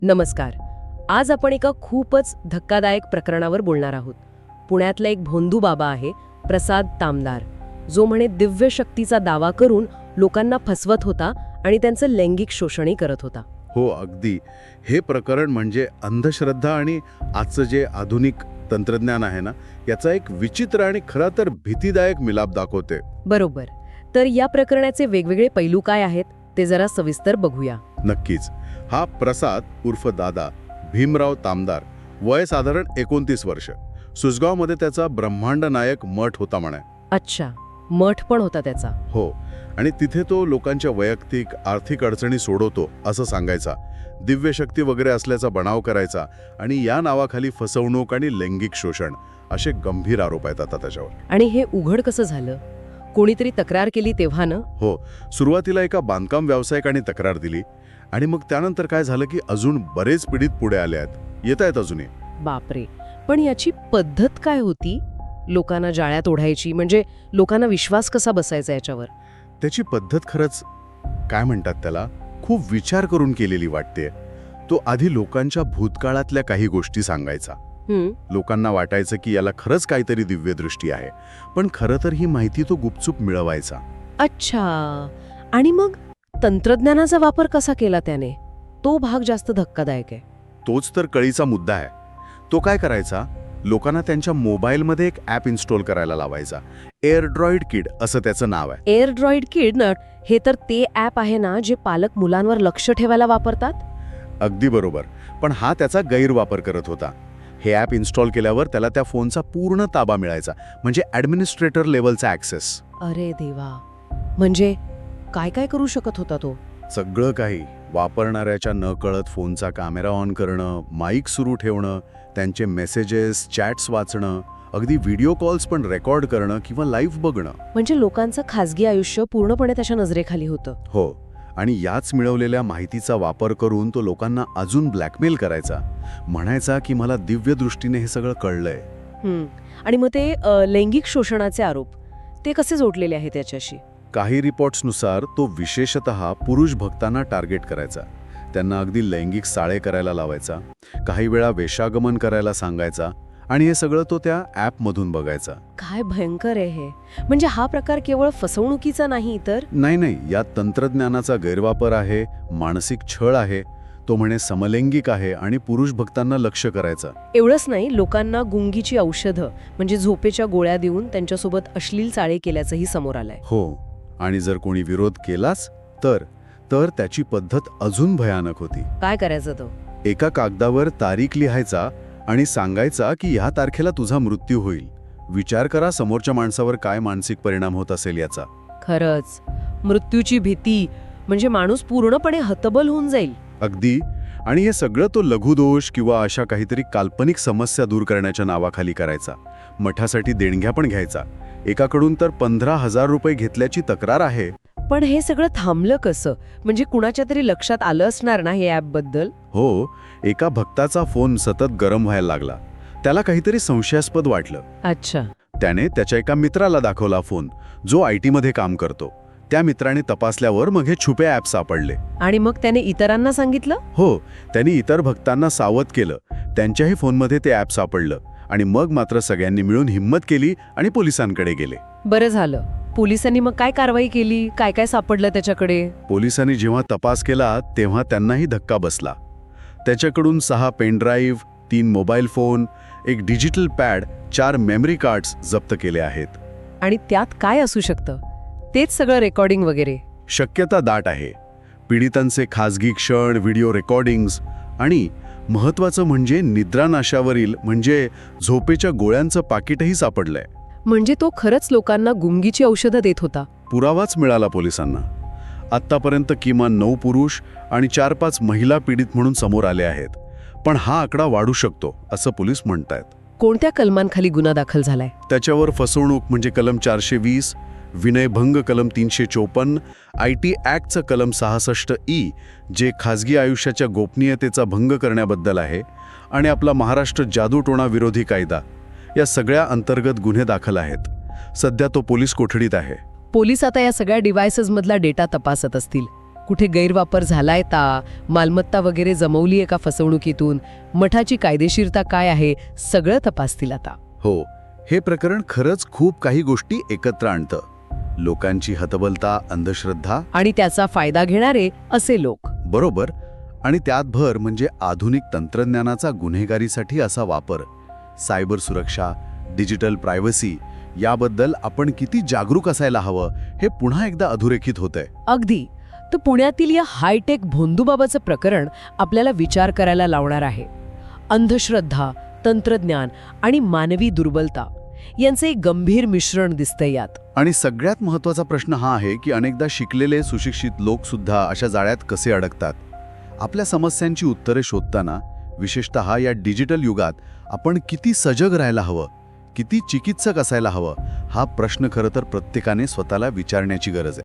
नमस्कार. आज आपण एका खूपच धक्कादायक प्रकरणावर बोलणार आहोत. पुण्यातला एक भोंदू बाबा आहे, प्रसाद तामदार, जो म्हणे दिव्य शक्तीचा दावा करून लोकांना फसवत होता आणि त्यांचं लैंगिक शोषणही करत होता. हो, अगदी. हे प्रकरण म्हणजे अंधश्रद्धा आणि आजचं जे आधुनिक तंत्रज्ञान आहे ना, याचा एक विचित्र आणि खरा तर भीतीदायक मिलाप दाखवते. बरोबर. तर या प्रकरणाचे वेगवेगळे पैलू काय आहेत ते जरा सविस्तर बघूया. नक्कीच. हा प्रसाद उर्फ दादा भीमराव तामदार, वय साधारण 29 वर्ष. सुसगावमध्ये त्याचा ब्रह्मांड नायक मठ होता म्हणा. अच्छा, मठ पण होता त्याचा. हो, आणि तिथे तो लोकांच्या वैयक्तिक आर्थिक अडचणी सोडवतो असं सांगायचा. दिव्य शक्ती वगैरे असल्याचा बनाव करायचा आणि या नावाखाली फसवणूक आणि लैंगिक शोषण असे गंभीर आरोप आहेत आता त्याच्यावर. आणि हे उघड कसं झालं? कोणीतरी तक्रार केली तेव्हा ना? हो, सुरुवातीला एका बांधकाम व्यावसायिकाने तक्रार दिली आणि मग त्यानंतर काय झालं की अजून बरेच पीडित पुढे आले आहेत, येत आहेत अजूनही. बापरे. पण याची पद्धत काय होती? लोकांना जाळ्यात ओढायची, म्हणजे लोकांना विश्वास कसा बसायचा याच्यावर? त्याची पद्धत खरंच काय म्हणतात त्याला, खूप विचार करून केलेली वाटते. तो आधी लोकांच्या भूतकाळातल्या काही गोष्टी सांगायचा. लोकांना वाटायचं की याला खरंच काहीतरी दिव्य दृष्टी आहे, पण खरं तर ही माहिती तो गुपचूप मिळवायचा. अच्छा. आणि मग तंत्रज्ञानाचा वापर कसा केला त्याने? तो भाग जास्त धक्कादायक आहे. तोच तर कळीचा मुद्दा आहे. तो काय करायचा, लोकांना त्यांच्या मोबाईलमध्ये एक ॲप इन्स्टॉल करायला लावायचा. एअरड्रॉइड किड असं त्याचं नाव आहे. एअरड्रॉइड किड हे तर ते ॲप आहे ना जे पालक मुलांवर लक्ष ठेवायला वापरतात? अगदी बरोबर. पण हा त्याचा गैरवापर करत होता. हे ॲप इन्स्टॉल केल्यावर त्याला त्या फोनचा पूर्ण ताबा मिळायचा, म्हणजे ॲडमिनिस्ट्रेटर लेवलचा ॲक्सेस. अरे देवा. म्हणजे काय काय करू शकत होता तो? सगळं काही. वापरणाऱ्याच्या न कळत फोनचा कॅमेरा ऑन करणं, माईक सुरू ठेवणं, त्यांचे मेसेजेस, चॅट्स वाचणं, अगदी व्हिडिओ कॉल्स पण रेकॉर्ड करणं किंवा लाईव्ह बघणं. म्हणजे लोकांचं खासगी आयुष्य पूर्णपणे त्याच्या नजरेखाली होतं. हो, आणि याच मिळवलेल्या माहितीचा वापर करून तो लोकांना अजून ब्लॅकमेल करायचा. म्हणायचा की मला दिव्य दृष्टीने हे सगळं कळलंय. आणि मग ते लैंगिक शोषणाचे आरोप ते कसे जोडलेले आहेत त्याच्याशी? काही रिपोर्ट्सनुसार तो विशेषतः पुरुष भक्तांना टार्गेट करायचा. त्यांना अगदी लैंगिक साळे करायला लावायचा, काही वेळा वेश्यागमन करायला सांगायचा, आणि हे सगळं तो त्या ॲपमधून बघायचा. काय भयंकर आहे हे. म्हणजे हा प्रकार केवळ फसवणुकीचा नाही तर? नाही, यात तंत्रज्ञानाचा गैरवापर आहे, मानसिक छळ आहे, तो म्हणे समलैंगिक आहे आणि पुरुष भक्तांना लक्ष करायचा. एवढंच नाही, लोकांना गुंगीची औषधं म्हणजे झोपेच्या गोळ्या देऊन त्यांच्यासोबत अश्लील चाळे केल्याचंही समोर आलंय. हो, आणि जर कोणी विरोध केलाच तर त्याची पद्धत अजून भयानक होती. काय करायचं तो? एका कागदावर तारीख लिहायचा आणि सांगायचा की ह्या तारखेला तुझा मृत्यू होईल. विचार करा समोरच्या माणसावर काय मानसिक परिणाम होत असेल याचा. खरंच, मृत्यूची भीती म्हणजे माणूस पूर्णपणे हतबल होऊन जाईल. अगदी. आणि हे सगळं तो लघुदोष किंवा अशा काहीतरी काल्पनिक समस्या दूर करण्याच्या नावाखाली करायचा. मठासाठी देणग्या पण घ्यायचा. एकाकडून तर 15,000 रुपये घेतल्याची तक्रार आहे. पण हे सगळं थांबलं कसं? म्हणजे कुणाच्या तरी लक्षात आलं असणार ना हे ॲपबद्दल? हो, एका भक्ताचा फोन सतत गरम व्हायला लागला. त्याला काहीतरी संशयास्पद वाटलं. अच्छा. त्याने त्याच्या एका मित्राला दाखवला फोन, जो IT मध्ये काम करतो. त्या मित्राने तपासल्यावर मग हे छुपे ॲप सापडले. आणि मग त्याने इतरांना सांगितलं? हो, त्यांनी इतर भक्तांना सावध केलं. त्यांच्याही फोनमध्ये ते ॲप सापडलं आणि मग मात्र सगळ्यांनी मिळून हिंमत केली आणि पोलिसांकडे गेले. बरं झालं. पोलिसांनी मग काय कारवाई केली? काय काय सापडलं त्याच्याकडे? पोलिसांनी जेव्हा तपास केला तेव्हा त्यांनाही धक्का बसला. त्याच्याकडून 6 पेनड्राईव्ह, 3 मोबाईल फोन, एक डिजिटल पॅड, 4 मेमरी कार्ड्स जप्त केले आहेत. आणि त्यात काय असू शकतं? तेच सगळं रेकॉर्डिंग वगैरे? शक्यता दाट आहे. पीडितांचे खासगी क्षण, व्हिडिओ रेकॉर्डिंग्स आणि महत्त्वाचं म्हणजे निद्रानाशावरील म्हणजे झोपेच्या गोळ्यांचं पाकिटही सापडलंय. म्हणजे तो खरंच लोकांना गुंगीची औषधं देत होता? पुरावाच मिळाला पोलिसांना. आत्तापर्यंत किमान 9 पुरुष आणि 4-5 महिला पीडित म्हणून समोर आले आहेत. पण हा आकडा वाढू शकतो असं पोलीस म्हणतायत. कोणत्या कलमांखाली गुन्हा दाखल झालाय? त्याच्यावर फसवणूक म्हणजे कलम 420, विनयभंग कलम 354, IT ॲक्टचं कलम 66E जे खाजगी आयुष्याच्या गोपनीयतेचा भंग करण्याबद्दल आहे, आणि आपला महाराष्ट्र जादूटोणा विरोधी कायदा, या सगळ्या अंतर्गत गुन्हे दाखल आहेत. सध्या तो पोलीस कोठडीत आहे. पोलीस आता या सगळ्या डिव्हायसेसमधला डेटा तपासत असतील. कुठे गैरवापर झालाय का, मालमत्ता वगैरे जमवली आहे का फसवणुकीतून, मठाची कायदेशीरता काय आहे, सगळं तपासतील आता. हो, हे प्रकरण खरंच खूप काही गोष्टी एकत्र आणतं. लोकांची हतबलता, अंधश्रद्धा आणि त्याचा फायदा घेणारे असे लोक. बरोबर. आणि त्यात भर म्हणजे आधुनिक तंत्रज्ञानाचा गुन्हेगारीसाठी असा वापर. सायबर सुरक्षा, डिजिटल प्रायव्हसी याबद्दल आपण किती जागरूक असायला हवं हे पुन्हा एकदा अधोरेखित होतंय. अगदी. तर पुण्यातील या हायटेक भोंदूबाबाचं प्रकरण आपल्याला विचार करायला लावणार आहे. अंधश्रद्धा, तंत्रज्ञान आणि मानवी दुर्बलता यांचे एक गंभीर मिश्रण दिसतंय यात. आणि सगळ्यात महत्त्वाचा प्रश्न हा आहे की अनेकदा शिकलेले सुशिक्षित लोक सुद्धा अशा जाळ्यात कसे अडकतात. आपल्या समस्यांची उत्तरे शोधताना, विशेषतः या डिजिटल युगात, आपण किती सजग राहायला हवं, किती चिकित्सक असायला हवं, हा प्रश्न खरं तर प्रत्येकाने स्वतःला विचारण्याची गरज आहे.